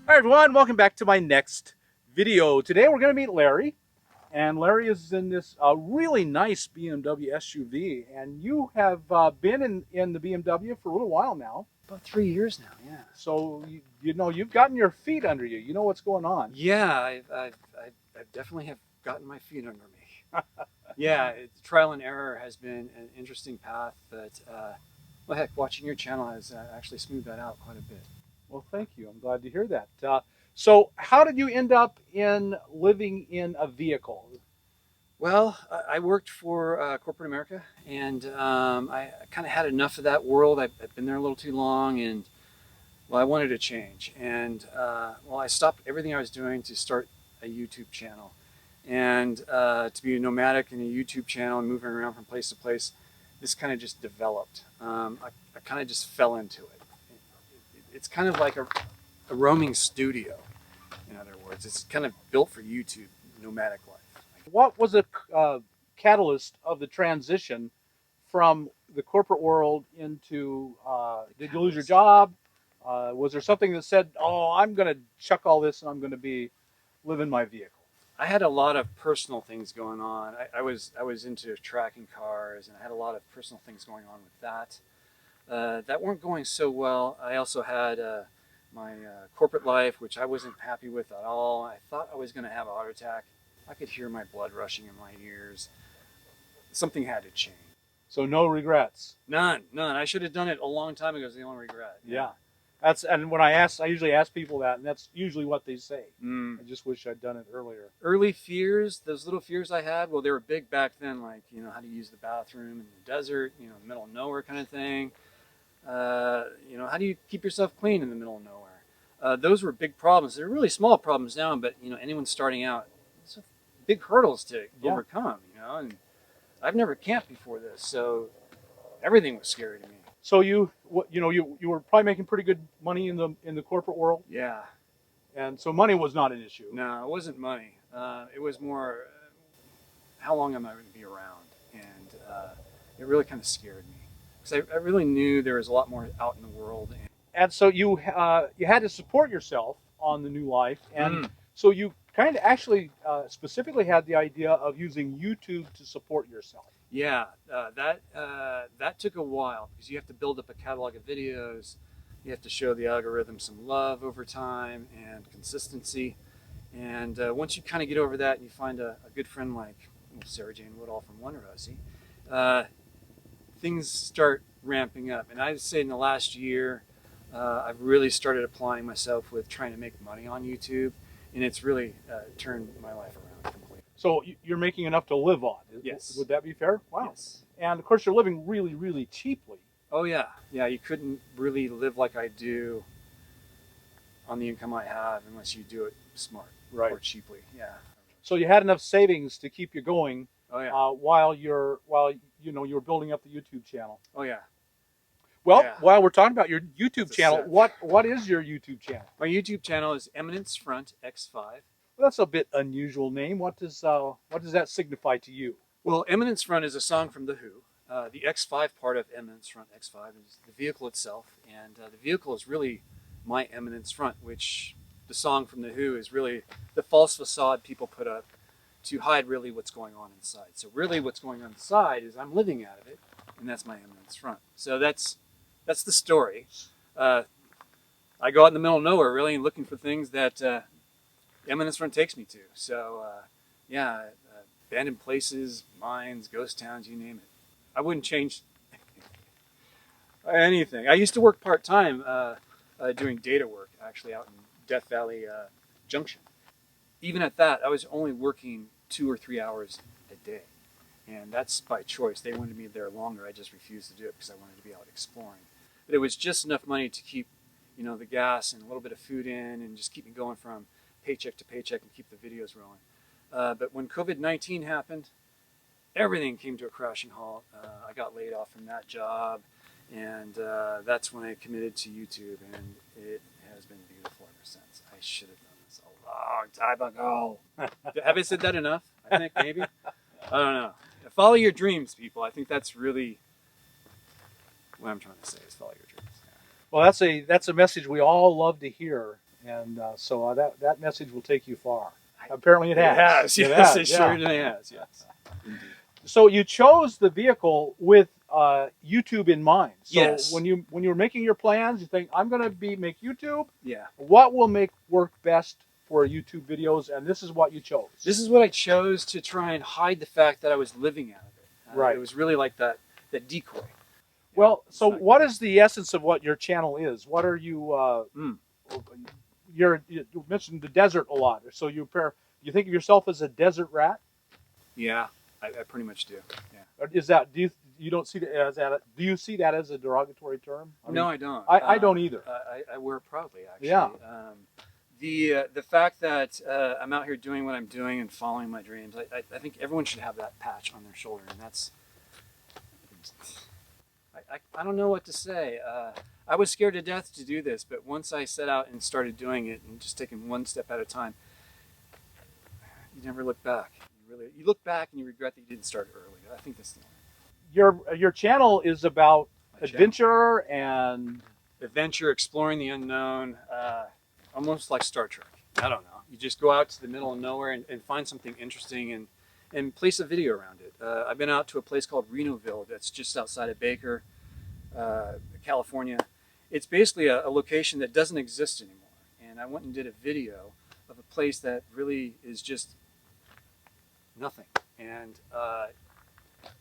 Hi everyone, welcome back to my next video. Today we're going to meet Larry, and Larry is in this really nice BMW SUV, and you have been in the BMW for a little while now. About 3 years now, yeah. So you know you've gotten your feet under you. You know what's going on. Yeah, I've definitely have gotten my feet under me. Yeah, trial and error has been an interesting path, but well, heck, watching your channel has actually smoothed that out quite a bit. Well, thank you. I'm glad to hear that. So how did you end up in living in a vehicle? Well, I worked for corporate America, and I kind of had enough of that world. I've been there a little too long, and well, I wanted to change. And well, I stopped everything I was doing to start a YouTube channel. And to be a nomadic in a YouTube channel and moving around from place to place, this kind of just developed. I kind of just fell into it. It's kind of like a roaming studio, in other words. It's kind of built for YouTube, nomadic life. What was a catalyst of the transition from the corporate world into, did you lose your job? Was there something that said, oh, I'm going to chuck all this and I'm going to be living my vehicle? I had a lot of personal things going on. I was into tracking cars, and I had a lot of personal things going on with that. That weren't going so well. I also had my corporate life, which I wasn't happy with at all. I thought I was going to have a heart attack. I could hear my blood rushing in my ears. Something had to change. So no regrets. None. I should have done it a long time ago. Is the only regret. Yeah. And when I usually ask people that, and that's usually what they say. I just wish I'd done it earlier. Early fears, those little fears I had, well, they were big back then, like, how to use the bathroom in the desert, middle of nowhere kind of thing. How do you keep yourself clean in the middle of nowhere? Those were big problems. They're really small problems now, but, anyone starting out, it's big hurdles to overcome, and I've never camped before this, so everything was scary to me. So you were probably making pretty good money in the corporate world. Yeah. And so money was not an issue. No, it wasn't money. It was more, how long am I going to be around? And it really kind of scared me, because I really knew there was a lot more out in the world. And so you had to support yourself on the new life, and so you kind of actually specifically had the idea of using YouTube to support yourself. Yeah, that took a while, because you have to build up a catalog of videos. You have to show the algorithm some love over time and consistency. And once you kind of get over that and you find a good friend like Sarah Jane Woodall from Wonder Hussy, things start ramping up. And I'd say in the last year, I've really started applying myself with trying to make money on YouTube. And it's really turned my life around completely. So you're making enough to live on. Yes. Would that be fair? Wow. Yes. And of course you're living really, really cheaply. Oh yeah. Yeah, you couldn't really live like I do on the income I have unless you do it smart, right, or cheaply. Yeah. So you had enough savings to keep you going. Oh yeah. While you were building up the YouTube channel. Oh yeah. Well, yeah. While we're talking about your YouTube channel, what is your YouTube channel? My YouTube channel is Eminence Front X5. Well, that's a bit unusual name. What does that signify to you? Well, Eminence Front is a song from The Who. The X5 part of Eminence Front X5 is the vehicle itself, and the vehicle is really my Eminence Front, which the song from The Who is really the false facade people put up to hide really what's going on inside. So really what's going on inside is I'm living out of it, and that's my Eminence Front. So that's the story. I go out in the middle of nowhere really and looking for things that Eminence Front takes me to. So yeah, abandoned places, mines, ghost towns, you name it. I wouldn't change anything. I used to work part-time doing data work, actually, out in Death Valley Junction. Even at that, I was only working 2 or 3 hours a day. And that's by choice. They wanted me there longer. I just refused to do it because I wanted to be out exploring. But it was just enough money to keep, the gas and a little bit of food in, and just keep me going from paycheck to paycheck and keep the videos rolling. But when COVID-19 happened, everything came to a crashing halt. I got laid off from that job, and that's when I committed to YouTube, and it has been beautiful ever since. I should have done this a long time ago. Have I said that enough? I think maybe. I don't know. Follow your dreams, people. I think that's really what I'm trying to say, is follow your dreams. Yeah. Well, that's a message we all love to hear. And so that message will take you far. Apparently, it It has. has, It yes, has, it yeah. certainly has, yes. Indeed. So you chose the vehicle with YouTube in mind. So Yes. when you were making your plans, you think I'm going to make YouTube. Yeah. What will make work best for YouTube videos, and this is what you chose. This is what I chose to try and hide the fact that I was living out of it. Right. It was really like that decoy. Well, It's so not what good. is the essence of what your channel is? What are you? You mentioned the desert a lot. So you think of yourself as a desert rat? Yeah, I pretty much do. Yeah. Or is that you don't see that as that? Do you see that as a derogatory term? No, I don't. I don't either. I wear it proudly, actually. Yeah. The fact that I'm out here doing what I'm doing and following my dreams, I think everyone should have that patch on their shoulder, and that's. I don't know what to say. I was scared to death to do this, but once I set out and started doing it and just taking one step at a time, you never look back. You look back and you regret that you didn't start early. I think that's the only. Your channel is about My adventure and adventure, exploring the unknown, almost like Star Trek. I don't know. You just go out to the middle of nowhere and find something interesting and place a video around it. I've been out to a place called Renoville that's just outside of Baker, California. It's basically a location that doesn't exist anymore. And I went and did a video of a place that really is just nothing. And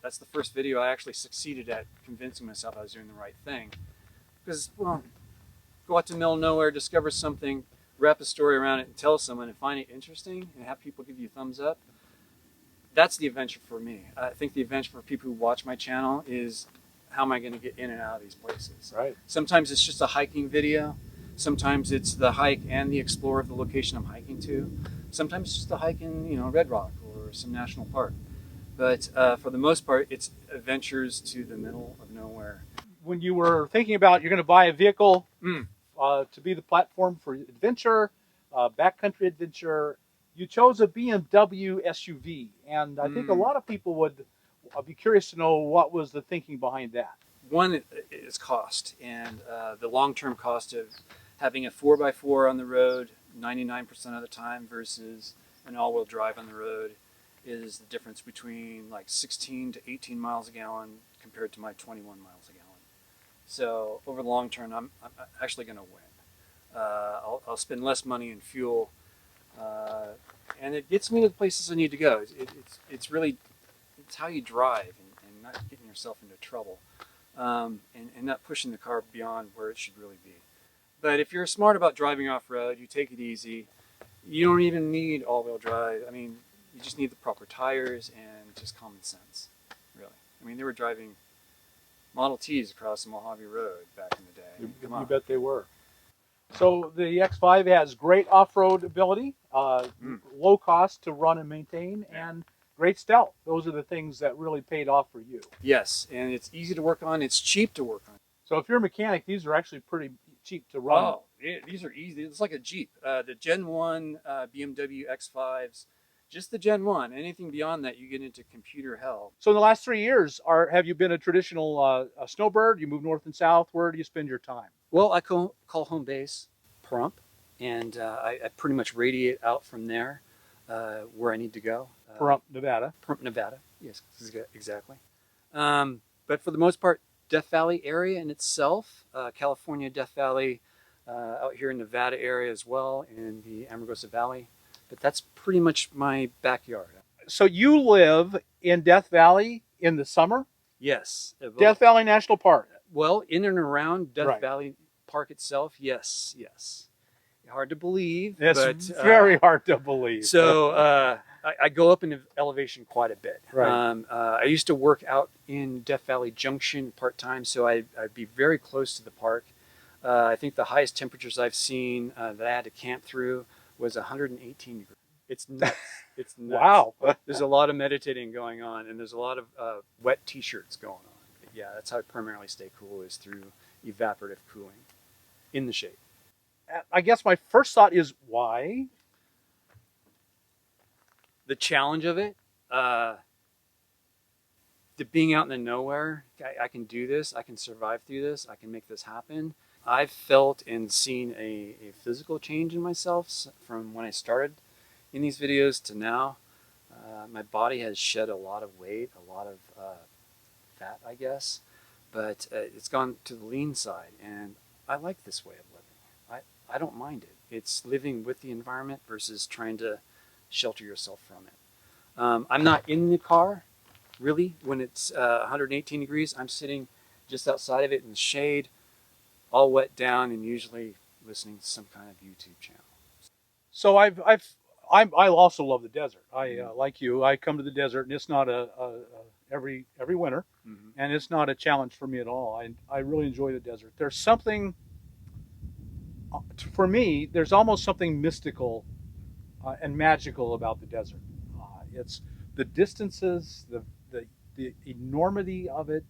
that's the first video I actually succeeded at convincing myself I was doing the right thing. Because, well, go out to the middle of nowhere, discover something, wrap a story around it, and tell someone and find it interesting and have people give you a thumbs up. That's the adventure for me. I think the adventure for people who watch my channel is how am I going to get in and out of these places. right. Sometimes it's just a hiking video. Sometimes it's the hike and the explore of the location I'm hiking to. Sometimes it's just a hike in Red Rock or some national park. But for the most part, it's adventures to the middle of nowhere. When you were thinking about you're going to buy a vehicle to be the platform for adventure, backcountry adventure, you chose a BMW SUV, and I think a lot of people would be curious to know what was the thinking behind that. One is cost, and the long-term cost of having a 4x4 on the road 99% of the time versus an all-wheel drive on the road is the difference between like 16 to 18 miles a gallon compared to my 21 miles a gallon. So over the long term, I'm actually going to win. I'll spend less money in fuel, and it gets me to the places I need to go. It's really how you drive and not getting yourself into trouble, and not pushing the car beyond where it should really be. But if you're smart about driving off-road, you take it easy. You don't even need all-wheel drive. I mean, you just need the proper tires and just common sense, really. I mean, they were driving Model Ts across the Mojave Road back in the day. You bet they were. So the X5 has great off-road ability, low cost to run and maintain, and great stealth. Those are the things that really paid off for you. Yes, and it's easy to work on. It's cheap to work on. So if you're a mechanic, these are actually pretty cheap to run. Oh, these are easy. It's like a Jeep. The Gen 1 BMW X5s, just the Gen 1. Anything beyond that, you get into computer hell. So in the last 3 years, have you been a traditional snowbird? You move north and south. Where do you spend your time? Well, I call home base Pahrump, and I pretty much radiate out from there where I need to go. Pahrump, Nevada. Pahrump, Nevada. Yes, exactly. But for the most part, Death Valley area in itself, California, Death Valley, out here in Nevada area as well, in the Amargosa Valley. But that's pretty much my backyard. So you live in Death Valley in the summer? Yes. Death Valley National Park. Well, in and around Death Right. Valley Park itself, yes. Hard to believe. It's but, very hard to believe. So I go up in elevation quite a bit. Right. I used to work out in Death Valley Junction part-time, so I'd be very close to the park. I think the highest temperatures I've seen that I had to camp through was 118 degrees. It's nuts. It's nuts. Wow. There's a lot of meditating going on, and there's a lot of wet T-shirts going on. But yeah, that's how I primarily stay cool, is through evaporative cooling in the shade. I guess my first thought is why? The challenge of it, the being out in the nowhere, I can do this, I can survive through this, I can make this happen. I've felt and seen a physical change in myself from when I started in these videos to now. My body has shed a lot of weight, a lot of fat, I guess, but it's gone to the lean side, and I like this way of living. I don't mind it. It's living with the environment versus trying to shelter yourself from it. I'm not in the car, really, when it's 118 degrees. I'm sitting just outside of it in the shade, all wet down, and usually listening to some kind of YouTube channel. So I also love the desert. Like you, I come to the desert, and it's not every winter, and it's not a challenge for me at all. I really enjoy the desert. There's something, for me, there's almost something mystical and magical about the desert. It's the distances, the enormity of it,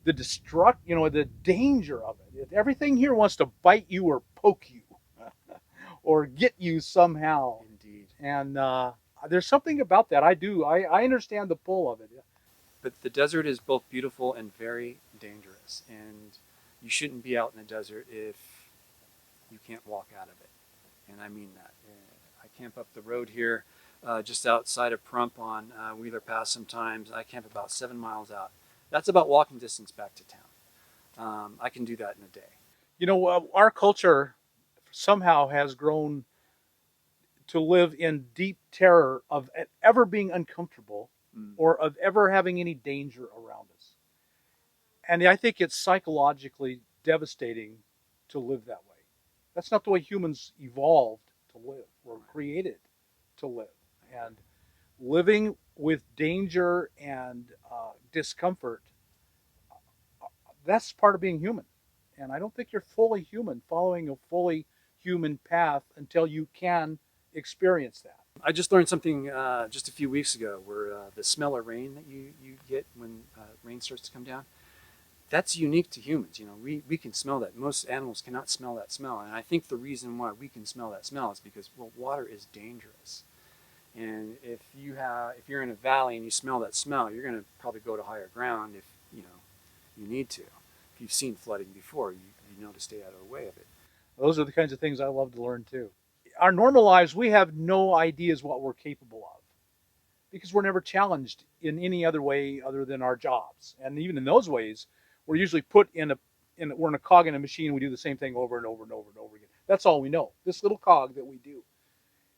the the danger of it. Everything here wants to bite you or poke you, or get you somehow. Indeed. And there's something about that. I understand the pull of it. But the desert is both beautiful and very dangerous, and you shouldn't be out in the desert if you can't walk out of it. And I mean that. I camp up the road here, just outside of Prump on Wheeler Pass sometimes. I camp about 7 miles out. That's about walking distance back to town. I can do that in a day. You know, our culture somehow has grown to live in deep terror of ever being uncomfortable or of ever having any danger around us. And I think it's psychologically devastating to live that way. That's not the way humans evolved to live or created to live. And living with danger and discomfort, that's part of being human. And I don't think you're fully human following a fully human path until you can experience that. I just learned something just a few weeks ago where the smell of rain that you get when rain starts to come down, that's unique to humans. You know, we can smell that. Most animals cannot smell that smell. And I think the reason why we can smell that smell is because, well, water is dangerous. And if you're in a valley and you smell that smell, you're going to probably go to higher ground if you need to. If you've seen flooding before, you know to stay out of the way of it. Those are the kinds of things I love to learn too. Our normal lives, we have no ideas what we're capable of because we're never challenged in any other way other than our jobs. And even in those ways, we're usually put we're in a cog in a machine. We do the same thing over and over and over and over again. That's all we know, this little cog that we do.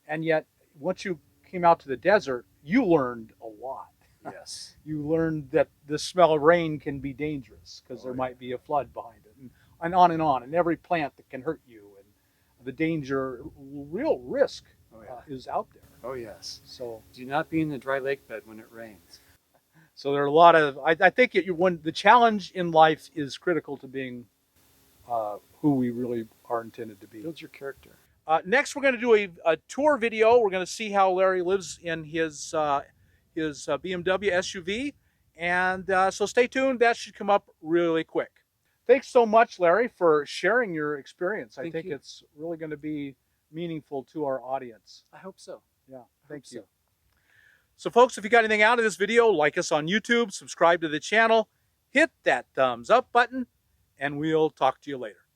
And yet, once you came out to the desert, you learned a lot. Yes. You learned that the smell of rain can be dangerous because there might be a flood behind it, and on and on, and every plant that can hurt you, and the danger, real risk is out there. Oh yes. So do not be in the dry lake bed when it rains. So there are a lot of, I think when the challenge in life is critical to being who we really are intended to be. Build your character. Next, we're going to do a tour video. We're going to see how Larry lives in his BMW SUV. And so stay tuned. That should come up really quick. Thanks so much, Larry, for sharing your experience. I think it's really going to be meaningful to our audience. I hope so. Yeah, thank you. So folks, if you got anything out of this video, like us on YouTube, subscribe to the channel, hit that thumbs up button, and we'll talk to you later.